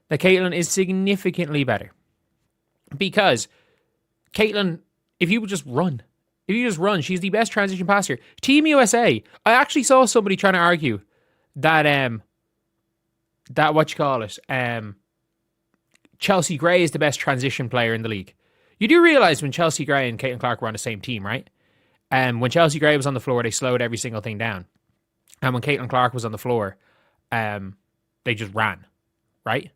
that Caitlin is significantly better. Because Caitlin, if you just run, she's the best transition passer. Team USA, I actually saw somebody trying to argue that Chelsea Gray is the best transition player in the league. You do realize when Chelsea Gray and Caitlin Clark were on the same team, right? When Chelsea Gray was on the floor, they slowed every single thing down. And when Caitlin Clark was on the floor, they just ran, right?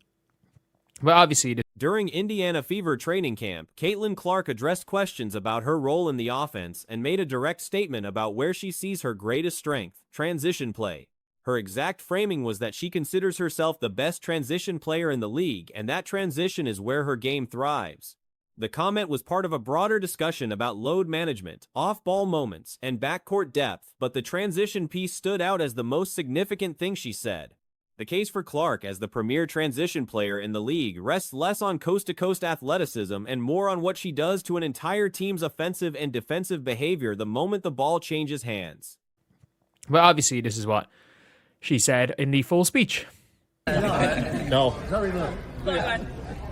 But obviously, during Indiana Fever training camp, Caitlin Clark addressed questions about her role in the offense and made a direct statement about where she sees her greatest strength: transition play. Her exact framing was that she considers herself the best transition player in the league, and that transition is where her game thrives. The comment was part of a broader discussion about load management, off-ball moments, and backcourt depth, but the transition piece stood out as the most significant thing she said. The case for Clark as the premier transition player in the league rests less on coast-to-coast athleticism and more on what she does to an entire team's offensive and defensive behavior the moment the ball changes hands. Well, obviously, this is what she said in the full speech. No.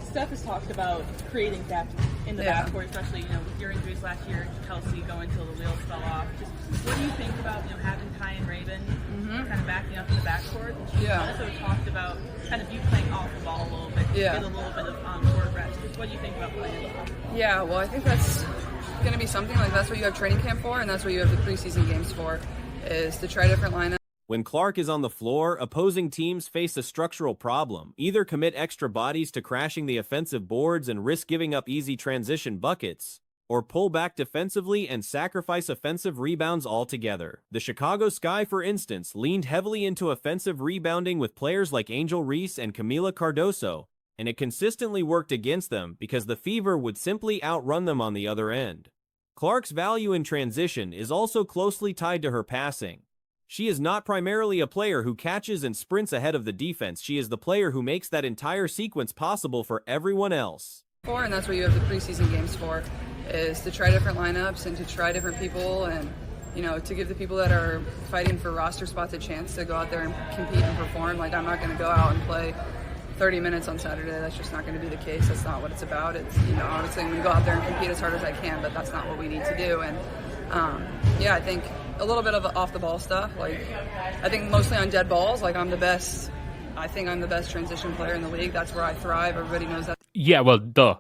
Steph has talked about creating depth in the backcourt, especially with your injuries last year, Kelsey going until the wheels fell off. Just what do you think about having Ty and Raven kind of backing up in the backcourt? And she also talked about kind of you playing off the ball a little bit, get a little bit of court rest. Just what do you think about playing off the ball? Yeah, well, I think that's going to be something like that's what you have training camp for, and that's what you have the preseason games for, is to try different lineups. When Clark is on the floor, opposing teams face a structural problem. Either commit extra bodies to crashing the offensive boards and risk giving up easy transition buckets, or pull back defensively and sacrifice offensive rebounds altogether. The Chicago Sky, for instance, leaned heavily into offensive rebounding with players like Angel Reese and Camila Cardoso, and it consistently worked against them because the Fever would simply outrun them on the other end. Clark's value in transition is also closely tied to her passing. She is not primarily a player who catches and sprints ahead of the defense. She is the player who makes that entire sequence possible for everyone else. And that's what you have the preseason games for, is to try different lineups and to try different people and, to give the people that are fighting for roster spots a chance to go out there and compete and perform. Like, I'm not going to go out and play 30 minutes on Saturday. That's just not going to be the case. That's not what it's about. It's, obviously I'm going to go out there and compete as hard as I can, but that's not what we need to do. And, I think a little bit of off-the-ball stuff. Like, I think mostly on dead balls. Like, I think I'm the best transition player in the league. That's where I thrive. Everybody knows that. Yeah, well, duh.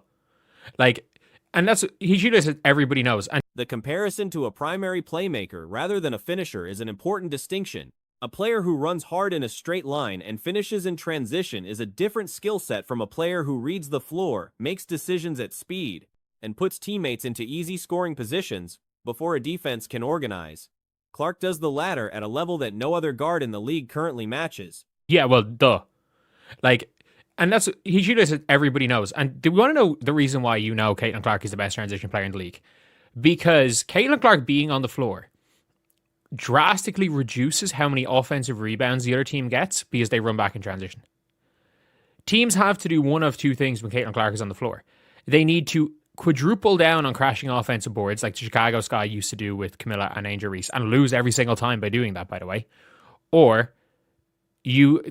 And that's, he should have said everybody knows. And the comparison to a primary playmaker rather than a finisher is an important distinction. A player who runs hard in a straight line and finishes in transition is a different skill set from a player who reads the floor, makes decisions at speed, and puts teammates into easy scoring positions before a defense can organize. Clark does the latter at a level that no other guard in the league currently matches. Yeah, well, duh. And that's, he should have said everybody knows. And do we want to know the reason why Caitlin Clark is the best transition player in the league? Because Caitlin Clark being on the floor drastically reduces how many offensive rebounds the other team gets because they run back in transition. Teams have to do one of two things when Caitlin Clark is on the floor. They need to quadruple down on crashing offensive boards like the Chicago Sky used to do with Camilla and Angel Reese and lose every single time by doing that, by the way. Or you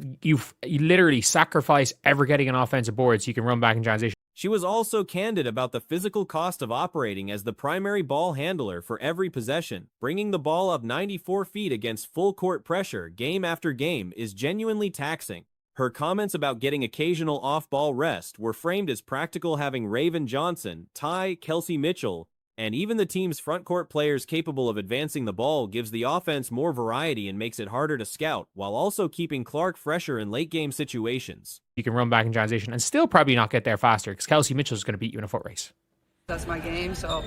literally sacrifice ever getting an offensive board so you can run back in transition. She was also candid about the physical cost of operating as the primary ball handler for every possession. Bringing the ball up 94 feet against full court pressure game after game is genuinely taxing. Her comments about getting occasional off-ball rest were framed as practical, having Raven Johnson, Ty, Kelsey Mitchell, and even the team's frontcourt players capable of advancing the ball gives the offense more variety and makes it harder to scout, while also keeping Clark fresher in late-game situations. You can run back in transition and still probably not get there faster because Kelsey Mitchell is going to beat you in a foot race. That's my game, so,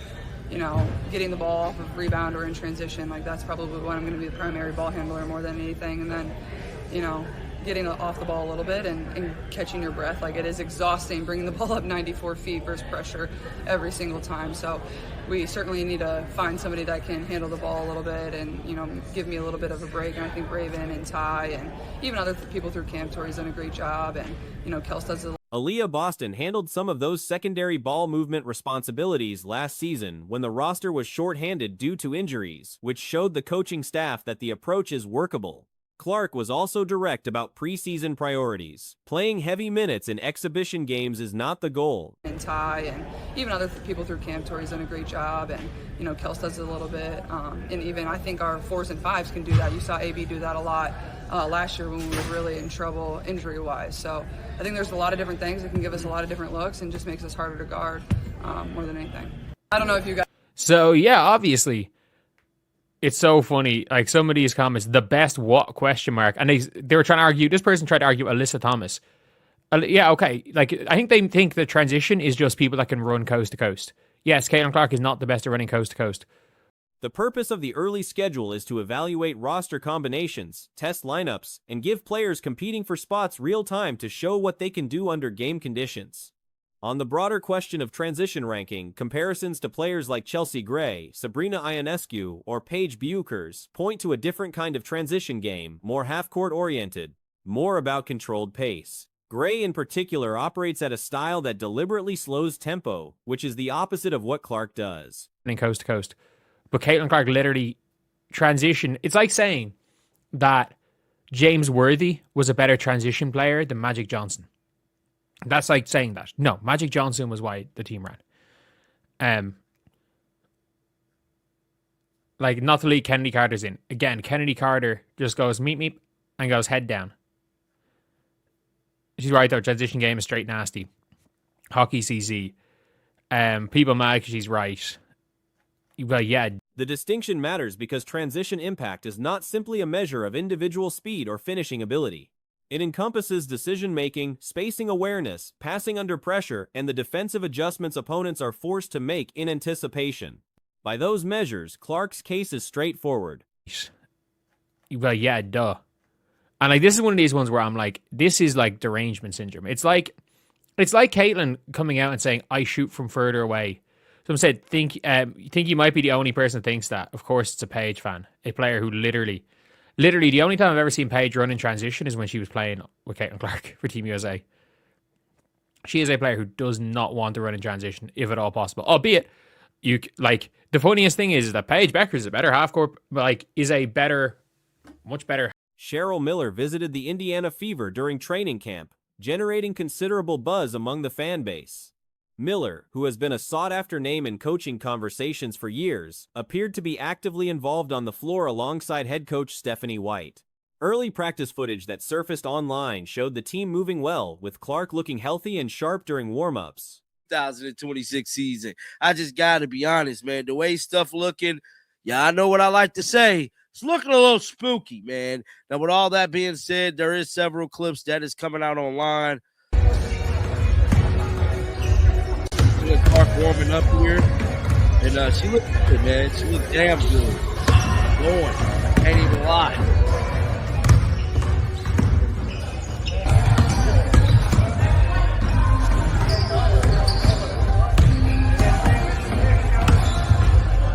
getting the ball off of rebound or in transition, that's probably when I'm going to be the primary ball handler more than anything. And then, getting off the ball a little bit and catching your breath. It is exhausting bringing the ball up 94 feet versus pressure every single time. So we certainly need to find somebody that can handle the ball a little bit and, give me a little bit of a break. And I think Raven and Ty and even other people through camp, Tori's done a great job. And, Kels does a Aaliyah Boston handled some of those secondary ball movement responsibilities last season when the roster was shorthanded due to injuries, which showed the coaching staff that the approach is workable. Clark was also direct about preseason priorities. Playing heavy minutes in exhibition games is not the goal. And Ty and even other people through camp, Tori's done a great job, and Kels does it a little bit. And even I think our 4s and 5s can do that. You saw AB do that a lot last year when we were really in trouble injury-wise. So I think there's a lot of different things that can give us a lot of different looks and just makes us harder to guard more than anything. I don't know if you guys. So yeah, obviously. It's so funny, like some of these comments, the best what question mark, and they were trying to argue, this person tried to argue Alyssa Thomas. Yeah, okay, like I think they think the transition is just people that can run coast to coast. Yes, Caitlin Clark is not the best at running coast to coast. The purpose of the early schedule is to evaluate roster combinations, test lineups, and give players competing for spots real time to show what they can do under game conditions. On the broader question of transition ranking, comparisons to players like Chelsea Gray, Sabrina Ionescu, or Paige Buchers point to a different kind of transition game, more half-court oriented, more about controlled pace. Gray in particular operates at a style that deliberately slows tempo, which is the opposite of what Clark does. Coast to coast. But Caitlin Clark literally transition. It's like saying that James Worthy was a better transition player than Magic Johnson. That's like saying that. No, Magic Johnson was why the team ran. Like, not to leave Kennedy Carter's in. Again, Kennedy Carter just goes meep meep and goes head down. She's right though. Transition game is straight nasty. Hockey CZ. People mad because she's right. Well, yeah. The distinction matters because transition impact is not simply a measure of individual speed or finishing ability. It encompasses decision-making, spacing awareness, passing under pressure, and the defensive adjustments opponents are forced to make in anticipation. By those measures, Clark's case is straightforward. Well, yeah, duh. And like, this is one of these ones where I'm like, this is like derangement syndrome. It's like Caitlin coming out and saying, I shoot from further away. Someone said, think you might be the only person that thinks that. Of course, it's a Paige fan. A player who literally, the only time I've ever seen Paige run in transition is when she was playing with Caitlin Clark for Team USA. She is a player who does not want to run in transition, if at all possible. Albeit, the funniest thing is that Paige Becker is a better half-court, much better. Cheryl Miller visited the Indiana Fever during training camp, generating considerable buzz among the fan base. Miller, who has been a sought-after name in coaching conversations for years, appeared to be actively involved on the floor alongside head coach Stephanie White. Early practice footage that surfaced online showed the team moving well, with Clark looking healthy and sharp during warm-ups. 2026 season. I just got to be honest, man. The way stuff looking, yeah, I know what I like to say. It's looking a little spooky, man. Now, with all that being said, there is several clips that is coming out online. Clark warming up here, and she looked good, man. She looked damn good. Going, can't even lie.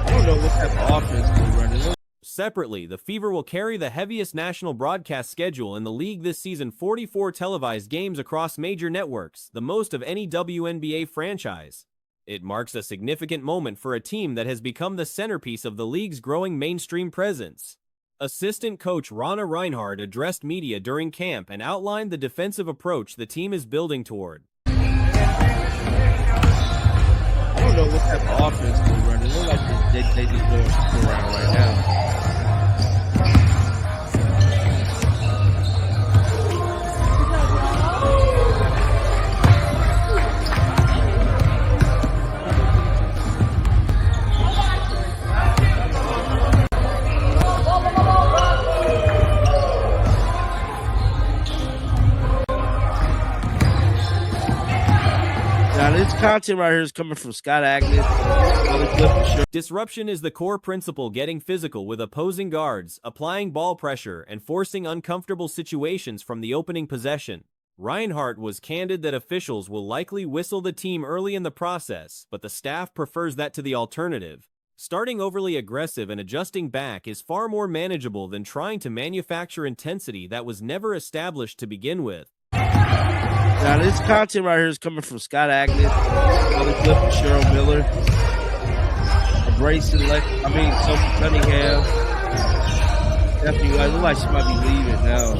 I don't know what type of offense they're running. Separately, the Fever will carry the heaviest national broadcast schedule in the league this season, 44 televised games across major networks, the most of any WNBA franchise. It marks a significant moment for a team that has become the centerpiece of the league's growing mainstream presence. Assistant coach Ronna Reinhardt addressed media during camp and outlined the defensive approach the team is building toward. I don't know what type of offense they're running. They look like they just going around right now. This content right here is coming from Scott Agnes. Disruption is the core principle, getting physical with opposing guards, applying ball pressure, and forcing uncomfortable situations from the opening possession. Reinhardt was candid that officials will likely whistle the team early in the process, but the staff prefers that to the alternative. Starting overly aggressive and adjusting back is far more manageable than trying to manufacture intensity that was never established to begin with. Now, this content right here is coming from Scott Agnes, another clip from Cheryl Miller, Sophie Cunningham, Stephanie White. Look like she might be leaving now.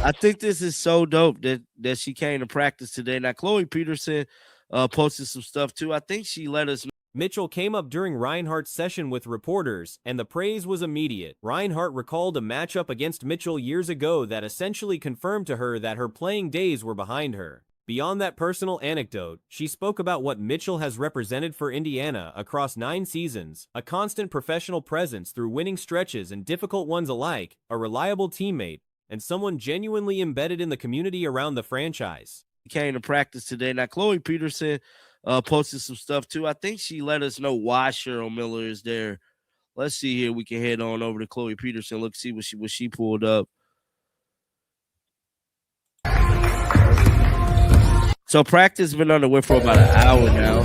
I think this is so dope that she came to practice today. Now, Chloe Peterson posted some stuff too. I think she let us know. Mitchell came up during Reinhardt's session with reporters, and the praise was immediate. Reinhardt recalled a matchup against Mitchell years ago that essentially confirmed to her that her playing days were behind her. Beyond that personal anecdote, she spoke about what Mitchell has represented for Indiana across 9 seasons, a constant professional presence through winning stretches and difficult ones alike, a reliable teammate, and someone genuinely embedded in the community around the franchise. Came to practice today. Now, Chloe Peterson posted some stuff too. I think she let us know why Cheryl Miller is there. Let's see here. We can head on over to Chloe Peterson. Look, see what she pulled up. So practice has been underway for about an hour now.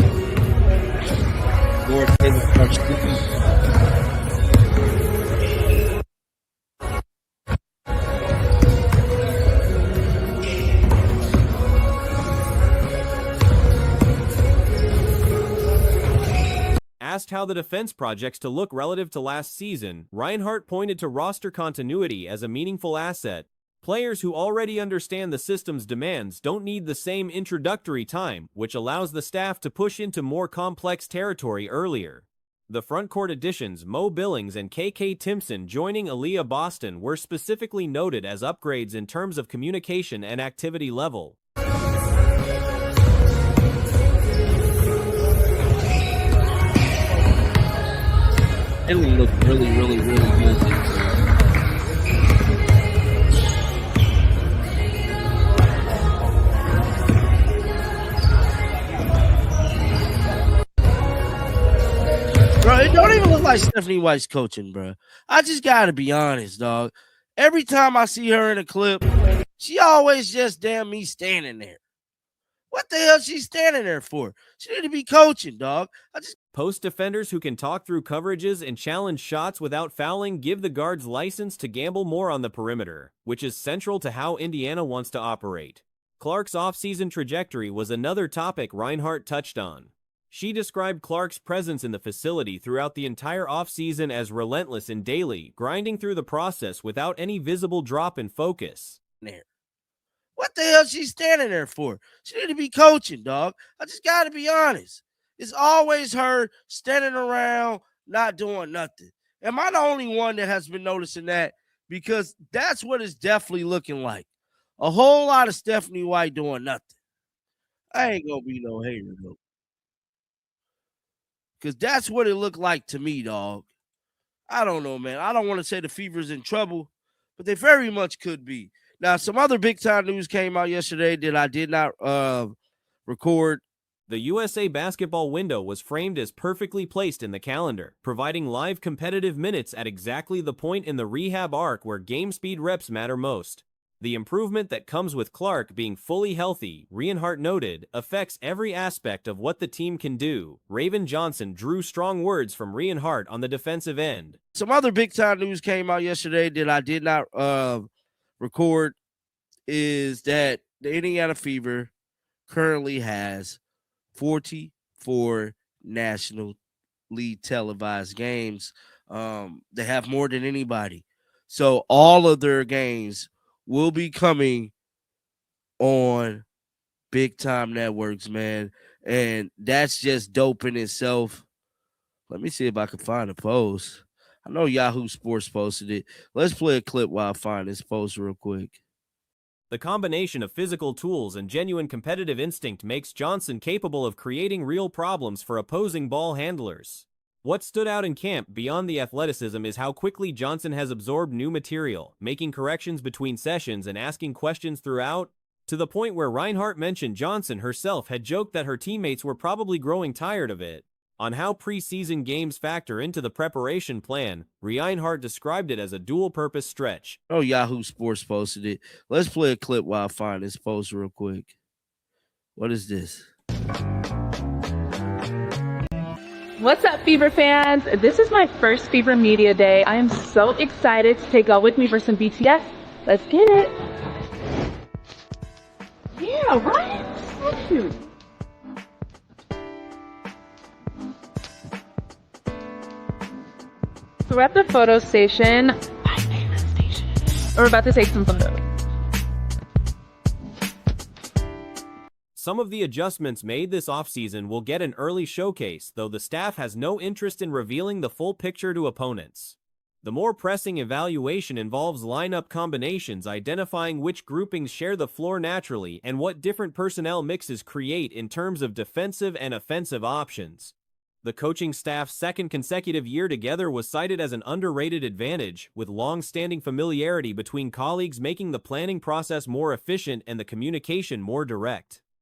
Asked how the defense projects to look relative to last season, Reinhardt pointed to roster continuity as a meaningful asset. Players who already understand the system's demands don't need the same introductory time, which allows the staff to push into more complex territory earlier. The frontcourt additions Mo Billings and KK Timpson joining Aaliyah Boston were specifically noted as upgrades in terms of communication and activity level. It look really, really, really good. Bro, it don't even look like Stephanie White's coaching, bro. I just gotta be honest, dog. Every time I see her in a clip, she always just damn me standing there. What the hell she standing there for? She need to be coaching, dog. Post defenders who can talk through coverages and challenge shots without fouling give the guards license to gamble more on the perimeter, which is central to how Indiana wants to operate. Clark's offseason trajectory was another topic Reinhardt touched on. She described Clark's presence in the facility throughout the entire offseason as relentless and daily, grinding through the process without any visible drop in focus. What the hell she standing there for? She need to be coaching, dog. I just got to be honest. It's always her standing around, not doing nothing. Am I the only one that has been noticing that? Because that's what it's definitely looking like. A whole lot of Stephanie White doing nothing. I ain't going to be no hater, though. Because that's what it looked like to me, dog. I don't know, man. I don't want to say the Fever's in trouble, but they very much could be. Now, some other big-time news came out yesterday that I did not record. The USA basketball window was framed as perfectly placed in the calendar, providing live competitive minutes at exactly the point in the rehab arc where game speed reps matter most. The improvement that comes with Clark being fully healthy, Reinhardt noted, affects every aspect of what the team can do. Raven Johnson drew strong words from Reinhardt on the defensive end. Some other big-time news came out yesterday that I did not record is that the Indiana Fever currently has 44 national league televised games. They have more than anybody. So all of their games will be coming on big time networks, man. And that's just dope in itself. Let me see if I can find a post. I know Yahoo Sports posted it. Let's play a clip while I find this post real quick. The combination of physical tools and genuine competitive instinct makes Johnson capable of creating real problems for opposing ball handlers. What stood out in camp beyond the athleticism is how quickly Johnson has absorbed new material, making corrections between sessions and asking questions throughout, to the point where Reinhardt mentioned Johnson herself had joked that her teammates were probably growing tired of it. On how preseason games factor into the preparation plan, Reinhardt described it as a dual-purpose stretch. Oh, Yahoo Sports posted it. Let's play a clip while I find this post real quick. What is this? What's up, Fever fans? This is my first Fever Media Day. I am so excited to take y'all with me for some BTS. Let's get it. Yeah, right? So cute. So we're at the photo station. My favorite station. We're about to take some photos. Some of the adjustments made this offseason will get an early showcase, though the staff has no interest in revealing the full picture to opponents. The more pressing evaluation involves lineup combinations, identifying which groupings share the floor naturally and what different personnel mixes create in terms of defensive and offensive options. The coaching staff's second consecutive year together was cited as an underrated advantage, with long-standing familiarity between colleagues making the planning process more efficient and the communication more direct.